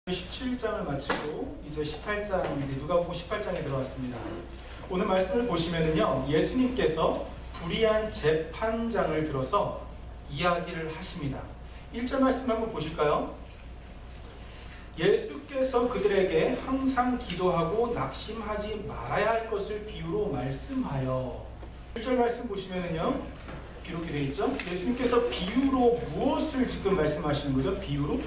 17장을 마치고 이제 18장, 누가복음 18장에 들어왔습니다. 오늘 말씀을 보시면은요, 예수님께서 불의한 재판장을 들어서 이야기를 하십니다. 1절 말씀 한번 보실까요? 예수께서 그들에게 항상 기도하고 낙심하지 말아야 할 것을 비유로 말씀하여. 1절 말씀 보시면은요, 기록이 되어 있죠? 예수님께서 비유로 무엇을 지금 말씀하시는 거죠? 비유로?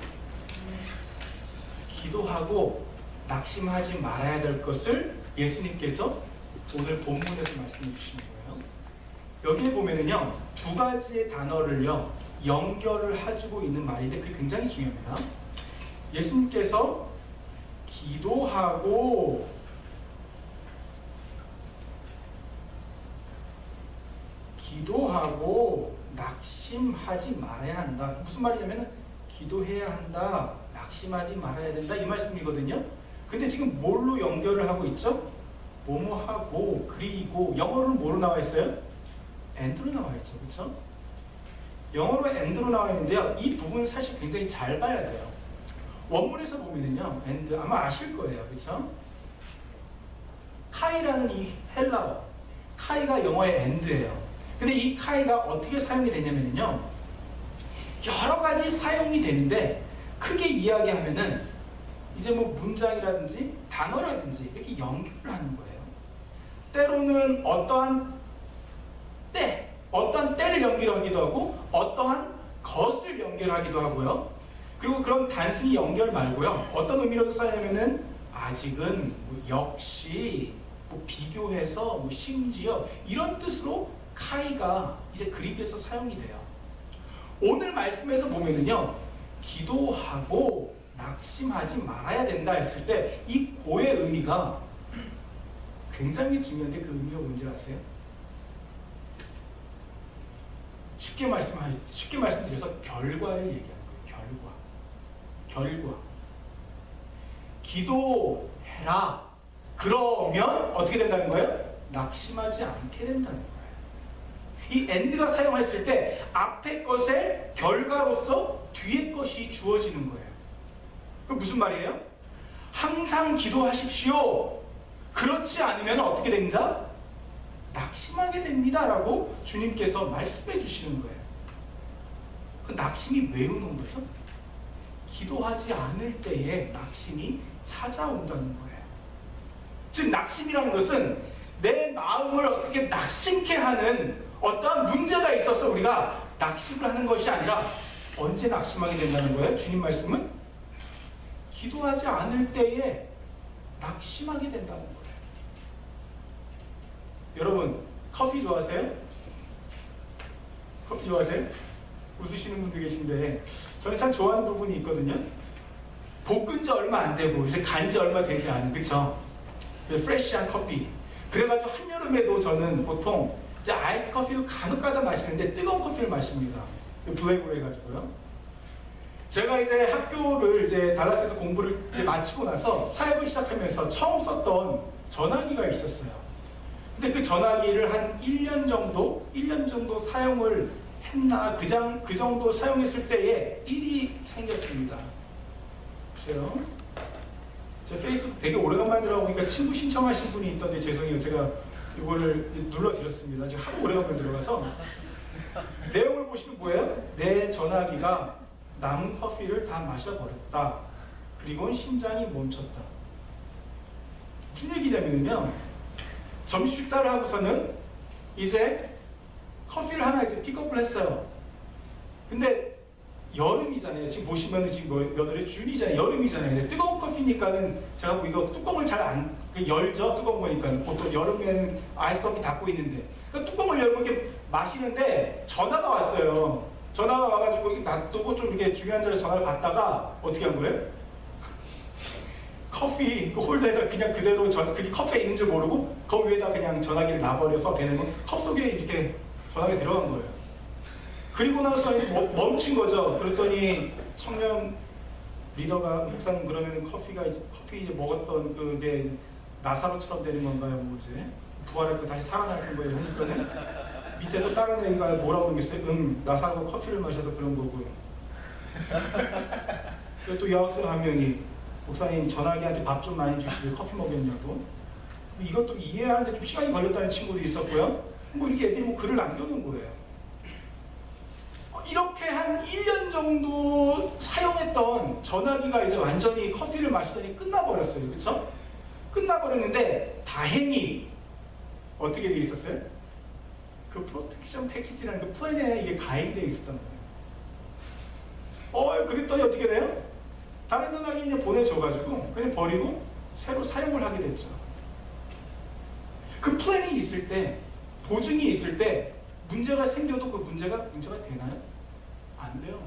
기도하고 낙심하지 말아야 될 것을 예수님께서 오늘 본문에서 말씀해 주시는 거예요. 여기에 보면은요, 두 가지의 단어를요, 연결을 해주고 있는 말인데 그게 굉장히 중요합니다. 예수님께서 기도하고 낙심하지 말아야 한다. 무슨 말이냐면 기도해야 한다, 낙심하지 말아야 된다, 이 말씀이거든요. 근데 지금 뭘로 연결을 하고 있죠? 뭐뭐하고, 그리고 영어로는 뭐로 나와 있어요? and로 나와 있죠. 그렇죠? 영어로 and로 나와 있는데요, 이 부분 사실 굉장히 잘 봐야 돼요. 원문에서 보면은요, and 아마 아실 거예요. 그렇죠? 카이라는 이 헬라어, 카이가 영어의 and예요. 근데 이 카이가 어떻게 사용이 되냐면요, 여러 가지 사용이 되는데 크게 이야기하면은 이제 뭐 문장이라든지 단어라든지 이렇게 연결을 하는 거예요. 때로는 어떠한 때를 연결하기도 하고 어떠한 것을 연결하기도 하고요. 그리고 그런 단순히 연결 말고요, 어떤 의미로 쓰냐면은 아직은, 뭐 역시, 뭐 비교해서, 뭐 심지어 이런 뜻으로 카이가 이제 그리스에서 사용이 돼요. 오늘 말씀에서 보면은요, 기도하고 낙심하지 말아야 된다 했을 때 이 고의 의미가 굉장히 중요한데 그 의미가 뭔지 아세요? 쉽게 말씀드려서 결과를 얘기하는 거예요. 결과. 기도해라. 그러면 어떻게 된다는 거예요? 낙심하지 않게 된다는 거예요. 이 and가 사용했을 때 앞에 것의 결과로서 뒤에 것이 주어지는 거예요. 그 무슨 말이에요? 항상 기도하십시오. 그렇지 않으면 어떻게 됩니다? 낙심하게 됩니다. 라고 주님께서 말씀해 주시는 거예요. 그 낙심이 왜 오는 거죠? 기도하지 않을 때에 낙심이 찾아온다는 거예요. 즉 낙심이라는 것은 내 마음을 어떻게 낙심케 하는 어떠한 문제가 있어서 우리가 낙심을 하는 것이 아니라 언제 낙심하게 된다는 거예요? 주님 말씀은 기도하지 않을 때에 낙심하게 된다는 거예요. 여러분, 커피 좋아하세요? 커피 좋아하세요? 웃으시는 분들 계신데 저는 참 좋아하는 부분이 있거든요. 볶은 지 얼마 안 되고 이제 간 지 얼마 되지 않은, 그쵸? 프레시한 커피. 그래가지고 한여름에도 저는 보통 이제 아이스 커피도 간혹가다 마시는데 뜨거운 커피를 마십니다. 블랙으로 해가지고요. 제가 이제 학교를 이제 달라스에서 공부를 이제 마치고 나서 사역을 시작하면서 처음 썼던 전화기가 있었어요. 근데 그 전화기를 한 1년 정도 사용을 했나, 그 정도 사용했을 때에 일이 생겼습니다. 보세요. 제 페이스북 되게 오래간만에 들어가보니까 친구 신청하신 분이 있던데 죄송해요. 제가 이거를 눌러드렸습니다. 지금 하도 오래간만에 들어가서. 내용을 보시면 뭐예요? 내 전화기가 남은 커피를 다 마셔버렸다. 그리고 심장이 멈췄다. 무슨 얘기냐면요, 점심 식사를 하고서는 이제 커피를 하나 이제 픽업을 했어요. 근데 여름이잖아요. 지금 보시면은 지금 몇 월에 준이잖아요. 여름이잖아요. 근데 뜨거운 커피니까는 제가 뭐 이거 뚜껑을 잘 안 열죠. 뜨거운 거니까. 보통 여름에는 아이스 커피 닫고 있는데 그러니까 뚜껑을 열고 이렇게 마시는데 전화가 왔어요. 전화가 와가지고 놔두고 좀 이렇게 중요한 자리에 전화를 받다가 어떻게 한 거예요? 커피 그 홀더에다 그냥 그대로 그게 커피에 있는 줄 모르고 그 위에다 그냥 전화기를 놔버려서 걔는 컵 속에 이렇게 전화기 들어간 거예요. 그리고 나서 멈춘 거죠. 그랬더니 청년 리더가, 목사님 그러면 커피 이제 먹었던 그게 나사로처럼 되는 건가요? 뭐지? 부활해서 다시 살아날 거예요. 하니까는 밑에 또 다른 애가 뭐라고 그러겠어요? 나사로 커피를 마셔서 그런 거고요. 또 여학생 한 명이 목사님 전화기한테 밥 좀 많이 주시고 커피 먹였냐고. 이것도 이해하는데 좀 시간이 걸렸다는 친구도 있었고요. 뭐 이렇게 애들이 뭐 글을 남겨놓은 거예요. 이렇게 한 1년 정도 사용했던 전화기가 이제 완전히 커피를 마시더니 끝나버렸어요. 그렇죠? 끝나버렸는데 다행히 어떻게 돼 있었어요? 그 프로텍션 패키지라는 그 플랜에 이게 가입되어 있었던 거예요. 그랬더니 어떻게 돼요? 다른 전화기 그냥 보내줘가지고 그냥 버리고 새로 사용을 하게 됐죠. 그 플랜이 있을 때, 보증이 있을 때 문제가 생겨도 그 문제가 되나요? 안 돼요.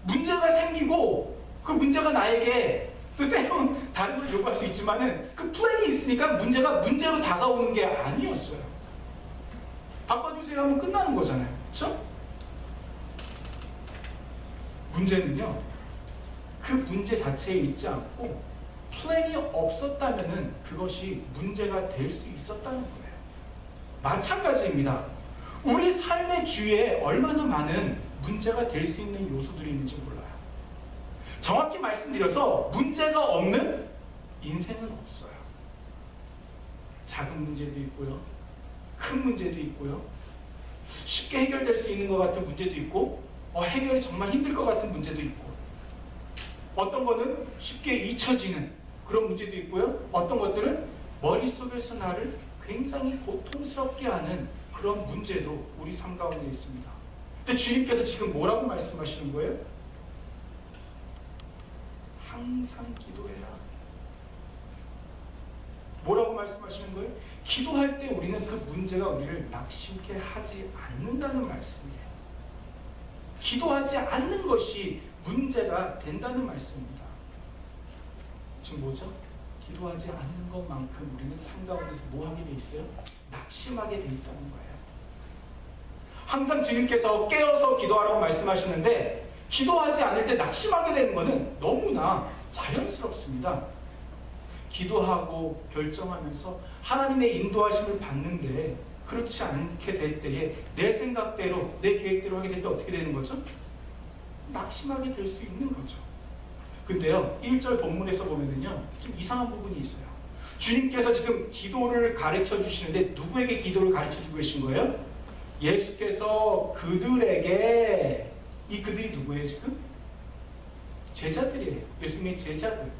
문제가 생기고 그 문제가 나에게 또 때론 다른 걸 요구할 수 있지만은 그 플랜이 있으니까 문제가 문제로 다가오는 게 아니었어요. 바꿔주세요 하면 끝나는 거잖아요. 그렇죠? 문제는요, 그 문제 자체에 있지 않고 플랜이 없었다면은 그것이 문제가 될 수 있었다는 거예요. 마찬가지입니다. 우리 삶의 주위에 얼마나 많은 문제가 될 수 있는 요소들이 있는지 몰라요. 정확히 말씀드려서 문제가 없는 인생은 없어요. 작은 문제도 있고요, 큰 문제도 있고요, 쉽게 해결될 수 있는 것 같은 문제도 있고, 해결이 정말 힘들 것 같은 문제도 있고, 어떤 거는 쉽게 잊혀지는 그런 문제도 있고요, 어떤 것들은 머릿속에서 나를 굉장히 고통스럽게 하는 그런 문제도 우리 삶 가운데 있습니다. 근데 주님께서 지금 뭐라고 말씀하시는 거예요? 항상 기도해라. 뭐라고 말씀하시는 거예요? 기도할 때 우리는 그 문제가 우리를 낙심케 하지 않는다는 말씀이에요. 기도하지 않는 것이 문제가 된다는 말씀입니다. 지금 뭐죠? 기도하지 않는 것만큼 우리는 삶 가운데서 뭐 하게 돼 있어요? 낙심하게 돼 있다는 거예요. 항상 주님께서 깨어서 기도하라고 말씀하시는데 기도하지 않을 때 낙심하게 되는 것은 너무나 자연스럽습니다. 기도하고 결정하면서 하나님의 인도하심을 받는데 그렇지 않게 될 때에 내 생각대로 내 계획대로 하게 될 때 어떻게 되는 거죠? 낙심하게 될 수 있는 거죠. 근데요, 1절 본문에서 보면은요, 좀 이상한 부분이 있어요. 주님께서 지금 기도를 가르쳐 주시는데 누구에게 기도를 가르쳐 주고 계신 거예요? 예수께서 그들에게, 이 그들이 누구예요 지금? 제자들이에요. 예수님의 제자들.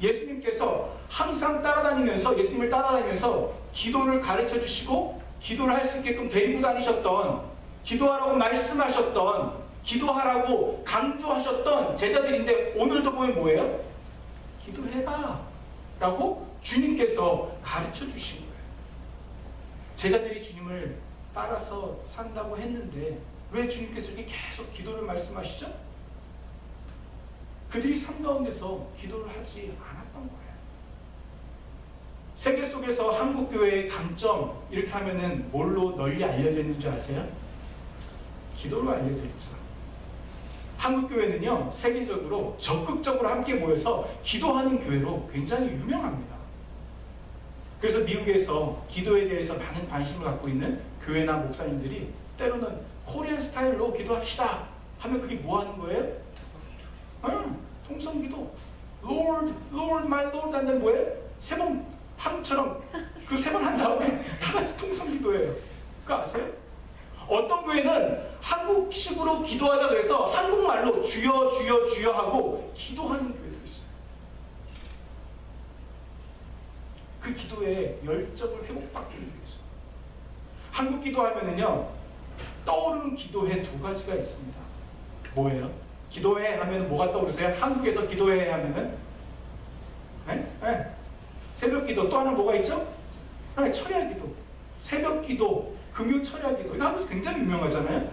예수님께서 항상 따라다니면서, 예수님을 따라다니면서 기도를 가르쳐 주시고 기도를 할 수 있게끔 데리고 다니셨던, 기도하라고 말씀하셨던, 기도하라고 강조하셨던 제자들인데 오늘도 보면 뭐예요? 기도해봐 라고 주님께서 가르쳐 주신 거예요. 제자들이 주님을 따라서 산다고 했는데 왜 주님께서 이렇게 계속 기도를 말씀하시죠? 그들이 삶 가운데서 기도를 하지 않았던 거예요. 세계 속에서 한국교회의 강점, 이렇게 하면은 뭘로 널리 알려져 있는 줄 아세요? 기도로 알려져 있죠. 한국교회는요, 세계적으로 적극적으로 함께 모여서 기도하는 교회로 굉장히 유명합니다. 그래서 미국에서 기도에 대해서 많은 관심을 갖고 있는 교회나 목사님들이 때로는 코리안 스타일로 기도합시다 하면 그게 뭐 하는 거예요? 통성기도. Lord, Lord, my Lord 하는 뭐예요? 세 번 한처럼 그 세 번 한 다음에 다 같이 통성기도예요. 그거 아세요? 어떤 교회는 한국식으로 기도하자 그래서 한국말로 주여 주여 주여 하고 기도하는 교회도 있어요. 그 기도에 열정을 회복받기 위해서. 한국 기도하면은요, 떠오르는 기도회 두 가지가 있습니다. 뭐예요? 기도회 하면 뭐가 떠오르세요? 한국에서 기도회 하면은 새벽 기도. 또 하나 뭐가 있죠? 철야 기도. 새벽 기도, 금요 철야 기도. 이거 한국 굉장히 유명하잖아요.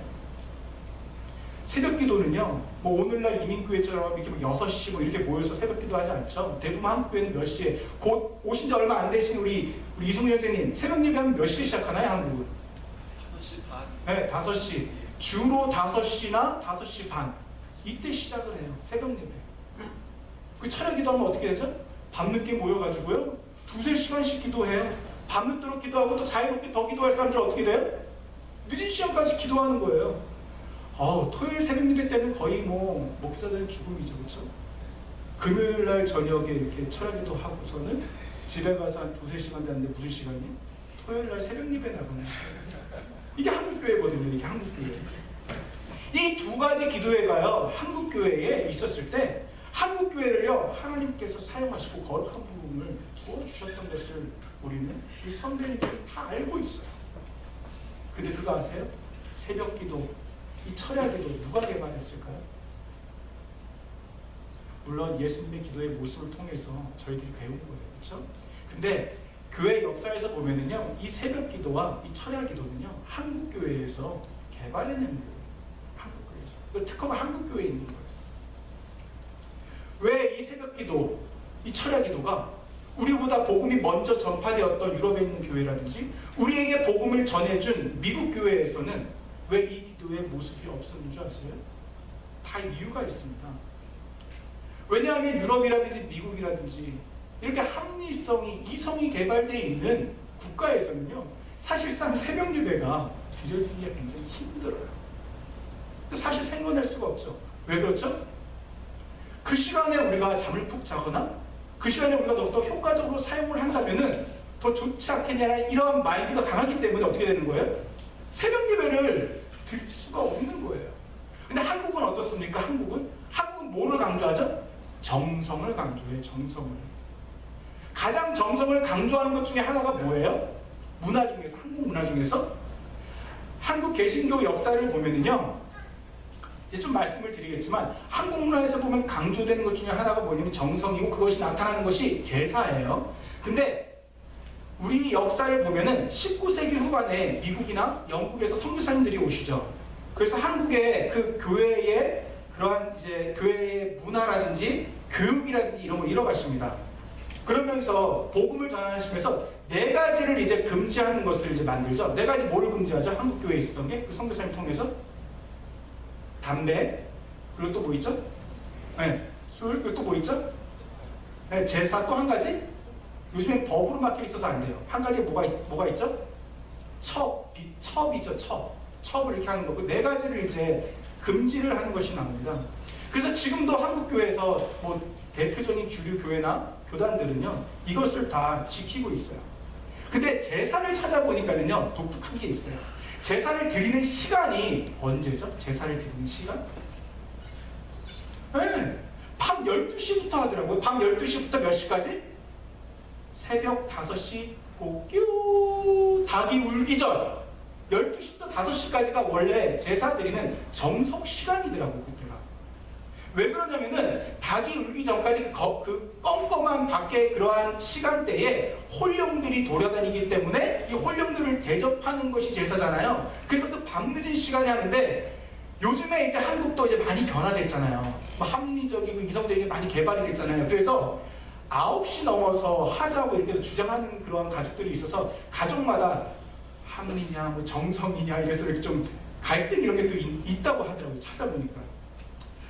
새벽 기도는요, 뭐 오늘날 이민교회처럼 이렇게 뭐 6시 뭐 이렇게 모여서 새벽 기도하지 않죠. 대부분 한국 교회는 몇 시에, 곧 오신 지 얼마 안 되신 우리 이승우 형제님, 새벽 예배하면 몇 시에 시작하나요, 한국은? 5시 반. 네, 5시. 주로 5시나 5시 반. 이때 시작을 해요, 새벽 예배. 그 철야 기도하면 어떻게 되죠? 밤늦게 모여가지고요, 2-3시간씩 기도해요. 밤늦도록 기도하고 또 자유롭게 더 기도할 사람들 어떻게 돼요? 늦은 시간까지 기도하는 거예요. 토요일 새벽 예배 때는 거의 뭐 목사들은 죽음이죠, 그렇죠? 금요일 날 저녁에 이렇게 철야기도 하고서는 집에 가서 한 2-3시간 되는데 무슨 시간이에요? 토요일 날 새벽 예배 나가는 시간. 이게 한국교회거든요, 이게 한국교회. 이 두 가지 기도회가요, 한국교회에 있었을 때 한국교회를요, 하나님께서 사용하시고 거룩한 부분을 도와주셨던 것을 우리는 이 선배님들이 다 알고 있어요. 근데 그거 아세요? 새벽기도, 이 철야기도 누가 개발했을까요? 물론 예수님의 기도의 모습을 통해서 저희들이 배운 거예요, 그렇죠? 근데 교회 역사에서 보면은요, 이 새벽기도와 이 철야기도는요, 한국교회에서 개발해낸 거예요. 한국교회에서. 그 특허가 한국교회에 있는 거예요. 왜 이 새벽기도, 이 철야기도가 우리보다 복음이 먼저 전파되었던 유럽에 있는 교회라든지 우리에게 복음을 전해준 미국 교회에서는 왜 이 기도의 모습이 없었는 줄 아세요? 다 이유가 있습니다. 왜냐하면 유럽이라든지 미국이라든지 이렇게 합리성이, 이성이 개발되어 있는 국가에서는요, 사실상 새벽 예배가 드려지기가 굉장히 힘들어요. 사실 생각할 수가 없죠. 왜 그렇죠? 그 시간에 우리가 잠을 푹 자거나 그 시간에 우리가 더욱더 효과적으로 사용을 한다면은 더 좋지 않겠냐는 이러한 마인드가 강하기 때문에 어떻게 되는 거예요? 새벽 예배를 드릴 수가 없는 거예요. 근데 한국은 어떻습니까? 한국은 뭐를 강조하죠? 정성을 강조해요. 정성을. 가장 정성을 강조하는 것 중에 하나가 뭐예요? 문화 중에서, 한국 문화 중에서 한국 개신교 역사를 보면은요, 이제 좀 말씀을 드리겠지만 한국 문화에서 보면 강조되는 것 중에 하나가 뭐냐면 정성이고, 그것이 나타나는 것이 제사예요. 근데 우리 역사를 보면은 19세기 후반에 미국이나 영국에서 선교사님들이 오시죠. 그래서 한국의 그 교회의 그러한 이제 교회의 문화라든지 교육이라든지 이런 걸 잃어가십니다. 그러면서 복음을 전하시면서 4가지를 이제 금지하는 것을 이제 만들죠. 4가지 뭐를 금지하죠? 한국 교회에 있었던 게 그 선교사님 통해서 담배, 그리고 또 뭐 있죠? 네, 술, 그리고 또 뭐 있죠? 네, 제사, 또 한 가지? 요즘에 법으로 막혀 있어서 안 돼요. 한 가지 뭐가 있죠? 첩이죠, 첩. 첩을 이렇게 하는 거고, 4가지를 이제 금지를 하는 것이 나옵니다. 그래서 지금도 한국교회에서 뭐 대표적인 주류 교회나 교단들은요, 이것을 다 지키고 있어요. 근데 제사를 찾아보니까는요, 독특한 게 있어요. 제사를 드리는 시간이 언제죠? 제사를 드리는 시간? 네, 밤 12시부터 하더라고요. 밤 12시부터 몇 시까지? 새벽 5시 꼬끼우 닭이 울기 전 12시부터 5시까지가 원래 제사 드리는 정석 시간이더라고요. 그때가. 왜 그러냐면은 닭이 울기 전까지 그 껌껌한 밖에 그러한 시간대에 홀령들이 돌아다니기 때문에 이 홀령들을 대접하는 것이 제사잖아요. 그래서 그 밤늦은 시간에 하는데, 요즘에 이제 한국도 이제 많이 변화됐잖아요. 뭐 합리적이고 이성적이게 많이 개발이 됐잖아요. 그래서 9시 넘어서 하자고 이렇게 주장하는 그런 가족들이 있어서 가족마다 합리냐, 뭐 정성이냐 이래서 이렇게 좀 갈등 이런 게 또 있다고 하더라고요. 찾아보니까.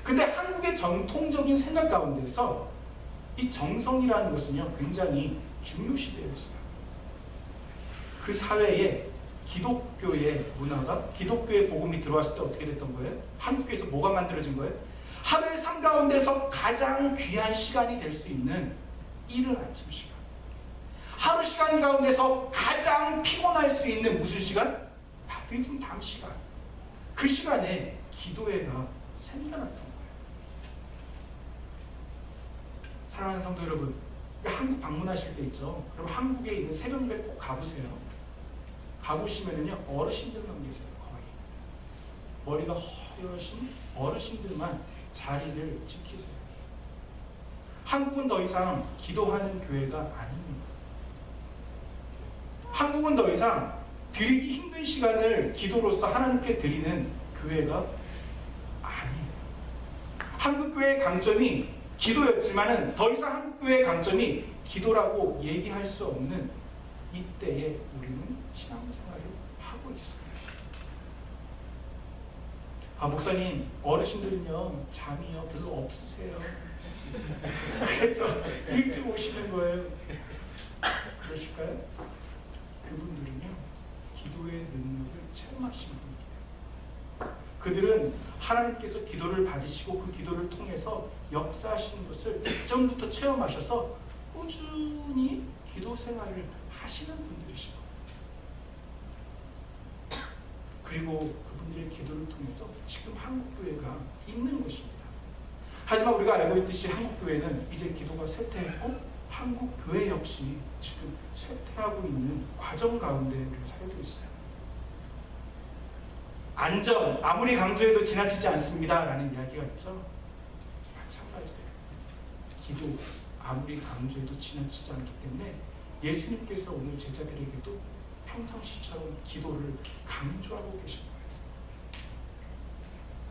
근데 한국의 전통적인 생각 가운데서 이 정성이라는 것은요, 굉장히 중요시되어 있어요. 그 사회에 기독교의 문화가, 기독교의 복음이 들어왔을 때 어떻게 됐던 거예요? 한국교회에서 뭐가 만들어진 거예요? 하루의 삶 가운데서 가장 귀한 시간이 될 수 있는 이른 아침 시간. 하루 시간 가운데서 가장 피곤할 수 있는 무슨 시간? 늦은 밤 시간. 그 시간에 기도회가 생겨났던 거예요. 사랑하는 성도 여러분, 한국 방문하실 때 있죠. 그럼 한국에 있는 새벽예배 꼭 가보세요. 가보시면은요, 어르신들만 계세요. 거의 머리가 허여신 어르신들만 자리를 지키세요. 한국은 더 이상 기도하는 교회가 아닙니다. 한국은 더 이상 드리기 힘든 시간을 기도로서 하나님께 드리는 교회가 아니에요. 한국교회의 강점이 기도였지만은 더 이상 한국교회의 강점이 기도라고 얘기할 수 없는 이때에 우리는 신앙생활을 하고 있어요. 목사님, 어르신들은요, 잠이요 별로 없으세요. 그래서 일찍 오시는 거예요. 그러실까요? 그분들은요, 기도의 능력을 체험하신 분이에요. 그들은 하나님께서 기도를 받으시고 그 기도를 통해서 역사하시는 것을 직전부터 체험하셔서 꾸준히 기도 생활을 하시는 분들이시고, 그리고 그분들의 기도를 통해서 지금 한국교회가 있는 것입니다. 하지만 우리가 알고 있듯이 한국교회는 이제 기도가 쇠퇴했고 한국교회 역시 지금 쇠퇴하고 있는 과정 가운데 우리가 살고 있어요. 안전, 아무리 강조해도 지나치지 않습니다 라는 이야기가 있죠. 마찬가지예요. 기도, 아무리 강조해도 지나치지 않기 때문에 예수님께서 오늘 제자들에게도 평상시처럼 기도를 강조하고 계신 거예요.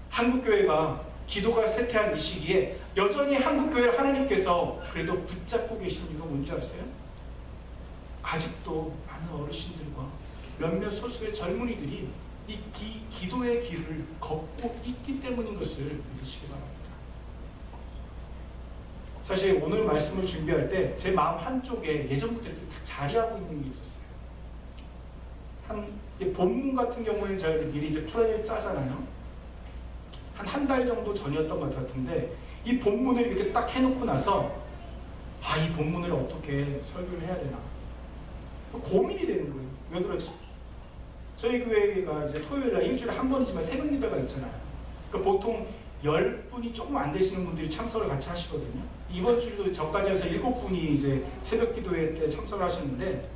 한국교회가 기도가 쇠퇴한 이 시기에 여전히 한국교회를 하나님께서 그래도 붙잡고 계신 이유가 뭔지 아세요? 아직도 많은 어르신들과 몇몇 소수의 젊은이들이 이 기도의 길을 걷고 있기 때문인 것을 믿으시기 바랍니다. 사실 오늘 말씀을 준비할 때 제 마음 한쪽에 예전부터 이렇게 다 자리하고 있는 게 있었어요. 본문 같은 경우에는 제가 미리 이제 플랜을 짜잖아요. 한 달 정도 전이었던 것 같은데 이 본문을 이렇게 딱 해놓고 나서 이 본문을 어떻게 설교를 해야 되나 고민이 되는 거예요. 왜 그렇지? 저희 교회가 이제 토요일날 일주일에 한 번이지만 새벽 예배가 있잖아요. 그러니까 보통 10분이 조금 안 되시는 분들이 참석을 같이 하시거든요. 이번 주도 저까지 해서 7분이 이제 새벽 기도회 때 참석을 하셨는데,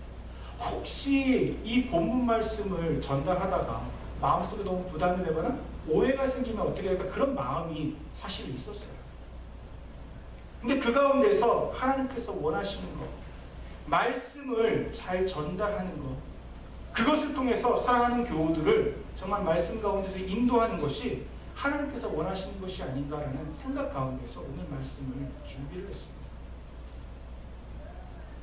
혹시 이 본문 말씀을 전달하다가 마음속에 너무 부담이 되거나 오해가 생기면 어떻게 할까, 그런 마음이 사실 있었어요. 근데 그 가운데서 하나님께서 원하시는 것, 말씀을 잘 전달하는 것, 그것을 통해서 사랑하는 교우들을 정말 말씀 가운데서 인도하는 것이 하나님께서 원하시는 것이 아닌가라는 생각 가운데서 오늘 말씀을 준비를 했습니다.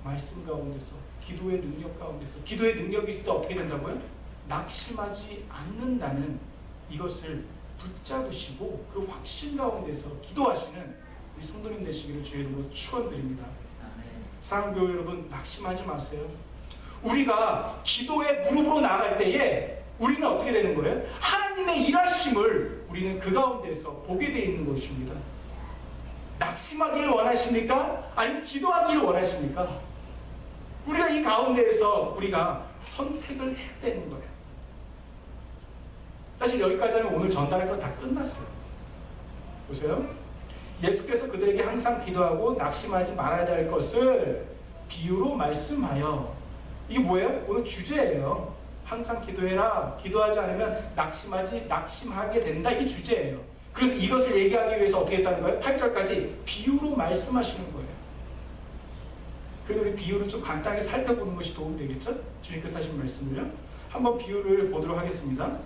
말씀 가운데서, 기도의 능력 가운데서, 기도의 능력이 있을 때 어떻게 된다고요? 낙심하지 않는다는 이것을 붙잡으시고 그 확신 가운데서 기도하시는 우리 성도님 되시기를 주의 이름으로 축원드립니다. 사랑하는 교회 여러분, 낙심하지 마세요. 우리가 기도의 무릎으로 나아갈 때에 우리는 어떻게 되는 거예요? 하나님의 일하심을 우리는 그 가운데서 보게 되어 있는 것입니다. 낙심하기를 원하십니까? 아니면 기도하기를 원하십니까? 우리가 이 가운데에서 우리가 선택을 해야 되는 거예요. 사실 여기까지 하면 오늘 전달할 건 다 끝났어요. 보세요. 예수께서 그들에게 항상 기도하고 낙심하지 말아야 될 것을 비유로 말씀하여, 이게 뭐예요? 오늘 주제예요. 항상 기도해라. 기도하지 않으면 낙심하게 된다. 이게 주제예요. 그래서 이것을 얘기하기 위해서 어떻게 했다는 거예요? 8절까지 비유로 말씀하시는 거예요. 그래도 우리 비유를 좀 간단하게 살펴보는 것이 도움이 되겠죠? 주님께서 하신 말씀을요. 한번 비유를 보도록 하겠습니다.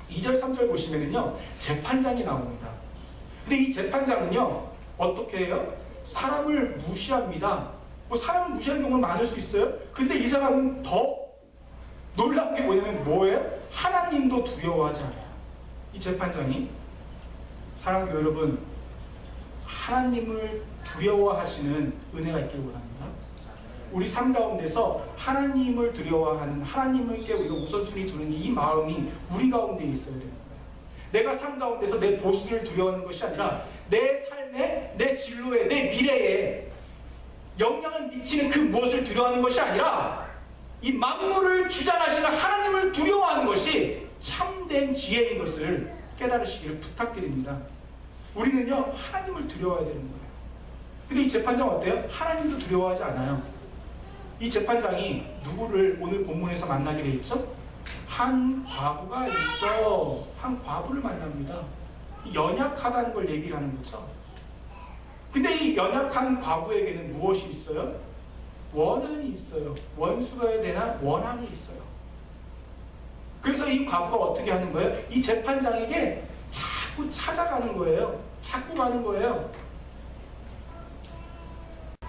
2절, 3절 보시면은요, 재판장이 나옵니다. 근데 이 재판장은요, 어떻게 해요? 사람을 무시합니다. 사람을 무시하는 경우는 많을 수 있어요. 근데 이 사람은 더 놀라운 게 뭐예요? 하나님도 두려워하지 않아요. 이 재판장이. 사랑하는 교회 여러분, 하나님을 두려워하시는 은혜가 있기를 원합니다. 우리 삶 가운데서 하나님을 두려워하는, 하나님께 우리가 우선순위 두는 이 마음이 우리 가운데 있어야 되는 거예요. 내가 삶 가운데서 내 보스를 두려워하는 것이 아니라 내 삶에, 내 진로에, 내 미래에 영향을 미치는 그 무엇을 두려워하는 것이 아니라 이 만물을 주장하시는 하나님을 두려워하는 것이 참된 지혜인 것을 깨달으시기를 부탁드립니다. 우리는요, 하나님을 두려워해야 되는 거예요. 근데 이 재판장 어때요? 하나님도 두려워하지 않아요. 이 재판장이 누구를 오늘 본문에서 만나게 돼 있죠? 한 과부가 있어. 한 과부를 만납니다. 연약하다는 걸 얘기를 하는 거죠. 근데 이 연약한 과부에게는 무엇이 있어요? 원한이 있어요. 원수가 되나 원한이 있어요. 그래서 이 과부가 어떻게 하는 거예요? 이 재판장에게 자꾸 찾아가는 거예요. 자꾸 가는 거예요.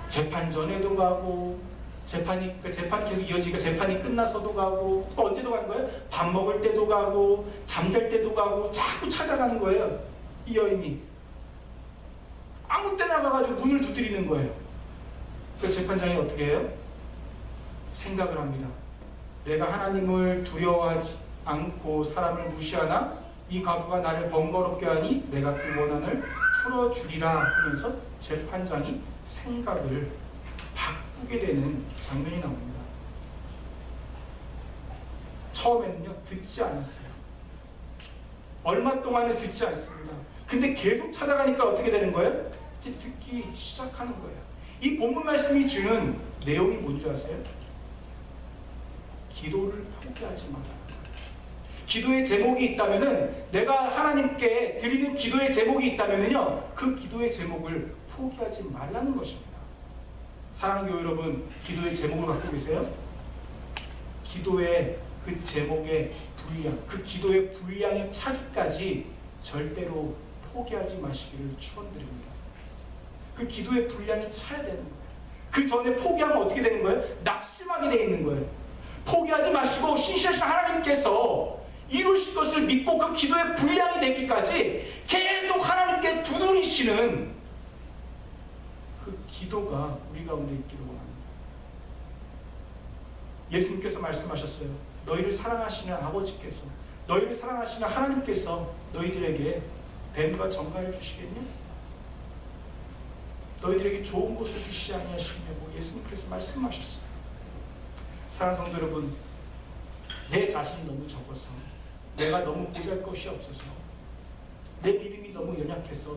재판 전에도 가고, 재판이 계속 이어지니까 재판이 끝나서도 가고, 또 언제도 가는 거예요? 밥 먹을 때도 가고, 잠잘 때도 가고, 자꾸 찾아가는 거예요. 이 여인이. 아무 때나 가가지고 문을 두드리는 거예요. 그 재판장이 어떻게 해요? 생각을 합니다. 내가 하나님을 두려워하지 않고 사람을 무시하나? 이 과부가 나를 번거롭게 하니 내가 그 원한을 풀어주리라 하면서 재판장이 생각을 바꾸게 되는 장면이 나옵니다. 처음에는요, 듣지 않았어요. 얼마 동안은 듣지 않습니다. 근데 계속 찾아가니까 어떻게 되는 거예요? 이제 듣기 시작하는 거예요. 이 본문 말씀이 주는 내용이 뭔지 아세요? 기도를 포기하지 마라. 기도의 제목이 있다면은, 내가 하나님께 드리는 기도의 제목이 있다면은요, 그 기도의 제목을 포기하지 말라는 것입니다. 사랑하는 교회 여러분, 기도의 제목을 갖고 계세요? 기도의 그 제목의 분량, 그 기도의 분량이 차기까지 절대로 포기하지 마시기를 축원드립니다. 그 기도의 분량이 차야 되는 거예요. 그 전에 포기하면 어떻게 되는 거예요? 낙심하게 되어 있는 거예요. 포기하지 마시고 신실하신 하나님께서 이루실 것을 믿고 그 기도의 분량이 되기까지 계속 하나님께 두드리시는 그 기도가 우리 가운데 있기를 원합니다. 예수님께서 말씀하셨어요. 너희를 사랑하시는 아버지께서, 너희를 사랑하시는 하나님께서 너희들에게 뱀과 정갈을 주시겠냐? 너희들에게 좋은 것을 주시지 아니하시냐고 예수님께서 말씀하셨어요. 사랑하는 성도 여러분, 내 자신이 너무 적어서, 내가 너무 보잘것이 없어서, 내 믿음이 너무 연약해서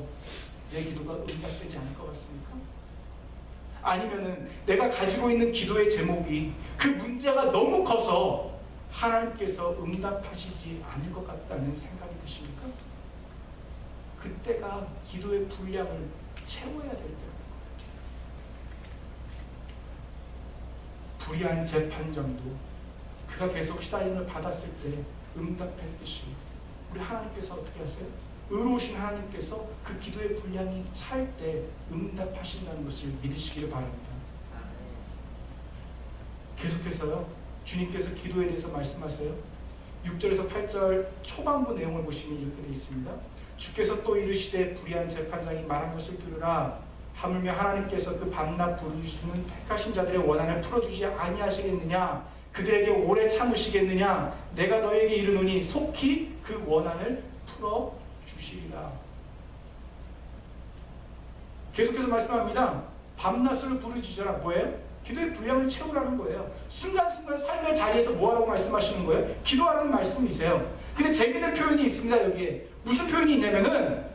내 기도가 응답되지 않을 것 같습니까? 아니면은 내가 가지고 있는 기도의 제목이 그 문제가 너무 커서 하나님께서 응답하시지 않을 것 같다는 생각이 드십니까? 그때가 기도의 분량을 채워야 될 때입니다. 불의한 재판장도 그가 계속 시달림을 받았을 때 응답했듯이 우리 하나님께서 어떻게 하세요? 의로우신 하나님께서 그 기도의 분량이 찰 때 응답하신다는 것을 믿으시기를 바랍니다. 계속해서요, 주님께서 기도에 대해서 말씀하세요. 6절에서 8절 초반부 내용을 보시면 이렇게 되어 있습니다. 주께서 또 이르시되 불의한 재판장이 말한 것을 들으라. 하물며 하나님께서 그 밤낮 부르시는 택하신 자들의 원한을 풀어주지 아니하시겠느냐? 그들에게 오래 참으시겠느냐? 내가 너에게 이르노니 속히 그 원한을 풀어주시리라. 계속해서 말씀합니다. 밤낮을 부르짖어라. 뭐예요? 기도의 분량을 채우라는 거예요. 순간순간 삶의 자리에서 뭐하라고 말씀하시는 거예요? 기도하라는 말씀이세요. 근데 재밌는 표현이 있습니다. 여기에 무슨 표현이 있냐면은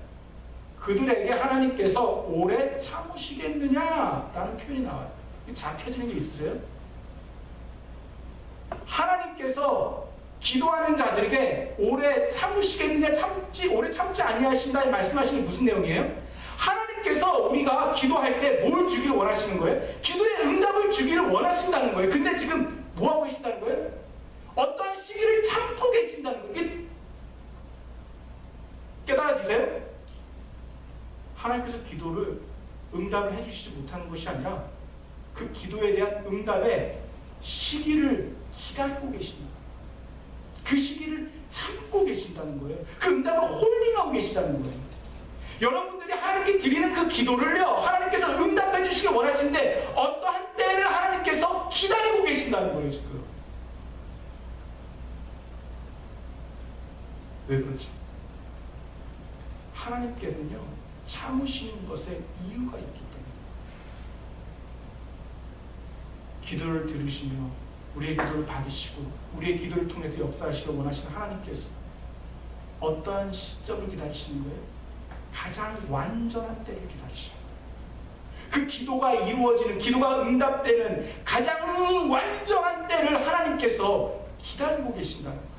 그들에게 하나님께서 오래 참으시겠느냐라는 표현이 나와요. 잡혀지는 게 있으세요? 하나님께서 기도하는 자들에게 오래 참으시겠느냐, 오래 참지 아니하신다 말씀하시는 게 무슨 내용이에요? 하나님께서 우리가 기도할 때 뭘 주기를 원하시는 거예요? 기도의 응답을 주기를 원하신다는 거예요. 근데 지금 뭐 하고 계신다는 거예요? 어떠한 시기를 참고 계신다는 거예요. 깨달아지세요? 하나님께서 기도를 응답을 해주시지 못하는 것이 아니라 그 기도에 대한 응답의 시기를 기다리고 계신다. 그 시기를 참고 계신다는 거예요. 그 응답을 홀딩하고 계시다는 거예요. 여러분들이 하나님께 드리는 그 기도를요, 하나님께서 응답해 주시길 원하시는데 어떠한 때를 하나님께서 기다리고 계신다는 거예요. 지금 왜 그렇죠? 하나님께는요 참으시는 것에 이유가 있기 때문에 기도를 들으시며 우리의 기도를 받으시고 우리의 기도를 통해서 역사하시길 원하시는 하나님께서 어떠한 시점을 기다리시는 거예요? 가장 완전한 때를 기다리셔요. 그 기도가 이루어지는, 기도가 응답되는 가장 완전한 때를 하나님께서 기다리고 계신다는 거예요.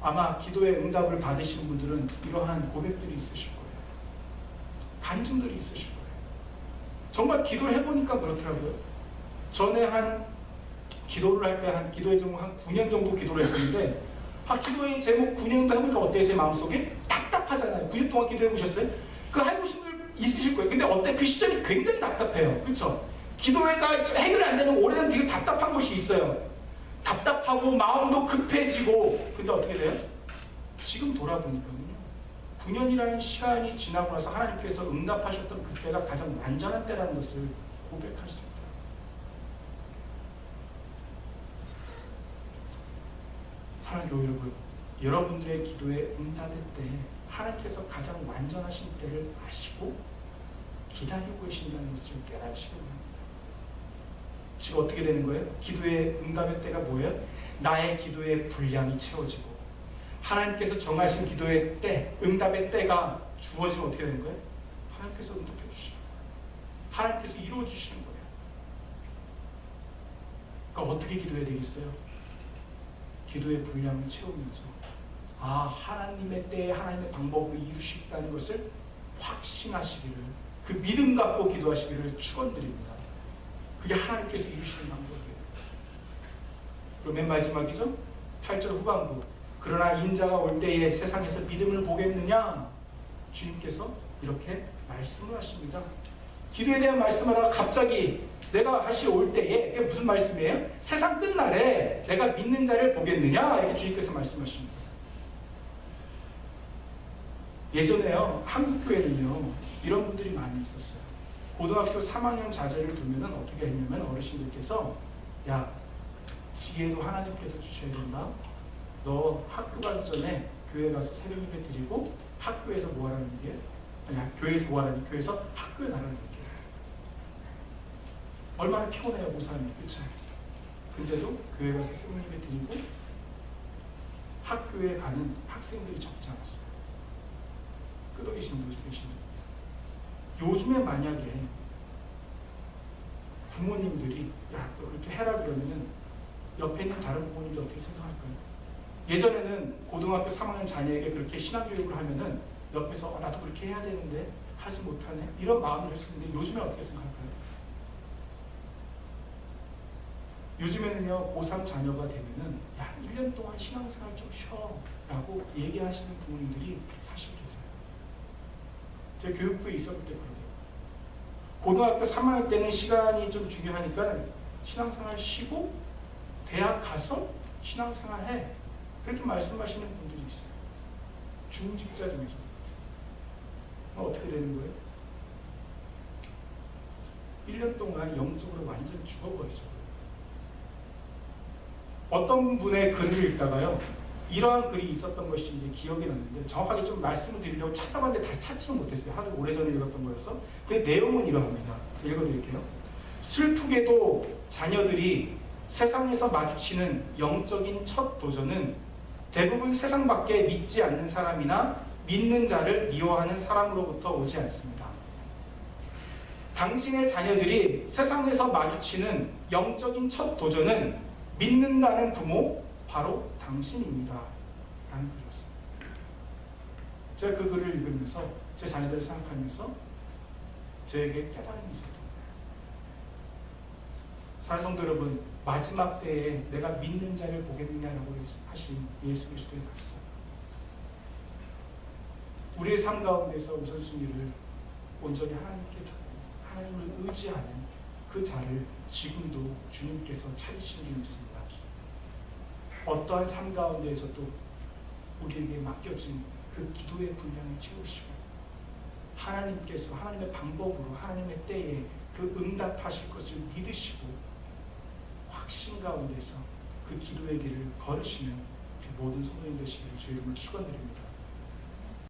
아마 기도의 응답을 받으시는 분들은 이러한 고백들이 있으실 거예요. 간증들이 있으실 거예요. 정말 기도를 해보니까 그렇더라고요. 전에 기도를 할 때 기도의 제목 9년 정도 기도를 했었는데 기도의 제목 9년도 해보니까 어때요? 제 마음속에? 답답하잖아요. 9년 동안 기도해보셨어요? 그거 해보신 분들 있으실 거예요. 근데 어때? 그 시점이 굉장히 답답해요. 그렇죠? 기도가 해결이 안 되는 오래된 되게 답답한 것이 있어요. 답답하고 마음도 급해지고. 근데 어떻게 돼요? 지금 돌아보니까요. 9년이라는 시간이 지나고 나서 하나님께서 응답하셨던 그때가 가장 완전한 때라는 것을 고백할 수 있다. 사랑하는 교회 여러분, 여러분들의 기도의 응답의 때 하나님께서 가장 완전하신 때를 아시고 기다리고 계신다는 것을 깨달으시기 바랍니다. 지금 어떻게 되는 거예요? 기도의 응답의 때가 뭐예요? 나의 기도의 분량이 채워지고 하나님께서 정하신 기도의 때, 응답의 때가 주어지면 어떻게 되는 거예요? 하나님께서 응답해 주시는 거예요. 하나님께서 이루어 주시는 거예요. 그러니까 어떻게 기도해야 되겠어요? 기도의 분량을 채우면서 하나님의 때에 하나님의 방법으로 이루시겠다는 것을 확신하시기를, 그 믿음 갖고 기도하시기를 축원드립니다. 그게 하나님께서 이루시는 방법이에요. 그리고 맨 마지막이죠. 8절 후반부. 그러나 인자가 올 때에 세상에서 믿음을 보겠느냐? 주님께서 이렇게 말씀을 하십니다. 기도에 대한 말씀하다가 갑자기 내가 다시 올 때에, 이게 무슨 말씀이에요? 세상 끝날에 내가 믿는 자를 보겠느냐? 이렇게 주님께서 말씀하십니다. 예전에요, 한국 교회는요, 이런 분들이 많이 있었어요. 고등학교 3학년 자제를 두면은 어떻게 했냐면 어르신들께서, 야, 지혜도 하나님께서 주셔야 된다. 너 학교 가기 전에 교회 가서 새벽 예배 드리고 학교에서 뭐 하라는 얘기예요? 아니, 교회에서 뭐 하라는 얘기예요? 교회에서 학교에 나가는 얘기예요. 얼마나 피곤해요, 모사님이. 그렇죠? 근데도 교회 가서 새벽 예배 드리고 학교에 가는 학생들이 적지 않았어요. 끄덕이신 분이 계시는. 요즘에 만약에 부모님들이 야, 너 그렇게 해라 그러면은 옆에 있는 다른 부모님들 어떻게 생각할까요? 예전에는 고등학교 3학년 자녀에게 그렇게 신앙교육을 하면은 옆에서 나도 그렇게 해야 되는데 하지 못하네 이런 마음을 했었는데 요즘에 어떻게 생각할까요? 요즘에는요, 고3 자녀가 되면은 야, 1년 동안 신앙생활 좀 쉬어 라고 얘기하시는 부모님들이 사실 계세요. 제 교육부에 있었을 때 그러더라고요. 고등학교 3학년 때는 시간이 좀 중요하니까 신앙생활 쉬고 대학 가서 신앙생활 해. 그렇게 말씀하시는 분들이 있어요. 중직자 중에서. 어떻게 되는 거예요? 1년 동안 영적으로 완전히 죽어버리죠. 어떤 분의 글을 읽다가요, 이러한 글이 있었던 것이 이제 기억이 났는데 정확하게 좀 말씀을 드리려고 찾아봤는데 다시 찾지는 못했어요. 하도 오래전에 읽었던 거여서. 그 내용은 이러합니다. 읽어드릴게요. 슬프게도 자녀들이 세상에서 마주치는 영적인 첫 도전은 대부분 세상 밖에 믿지 않는 사람이나 믿는 자를 미워하는 사람으로부터 오지 않습니다. 당신의 자녀들이 세상에서 마주치는 영적인 첫 도전은 믿는다는 부모, 바로 당신입니다. 라는 글이었습니다. 제가 그 글을 읽으면서 제 자녀들을 생각하면서 저에게 깨달음이 있었던 거예요. 사랑성도 여러분, 마지막 때에 내가 믿는 자를 보겠느냐라고 하신 예수 그리스도의 말씀. 우리의 삶 가운데서 우선순위를 온전히 하나님께 두고 하나님을 의지하는 그 자를 지금도 주님께서 찾으시는 줄 믿습니다. 어떠한 삶 가운데에서도 우리에게 맡겨진 그 기도의 분량을 채우시고 하나님께서 하나님의 방법으로 하나님의 때에 그 응답하실 것을 믿으시고 확신 가운데서 그 기도의 길을 걸으시는 모든 성도님 되시기를 주의 이름으로 축원드립니다.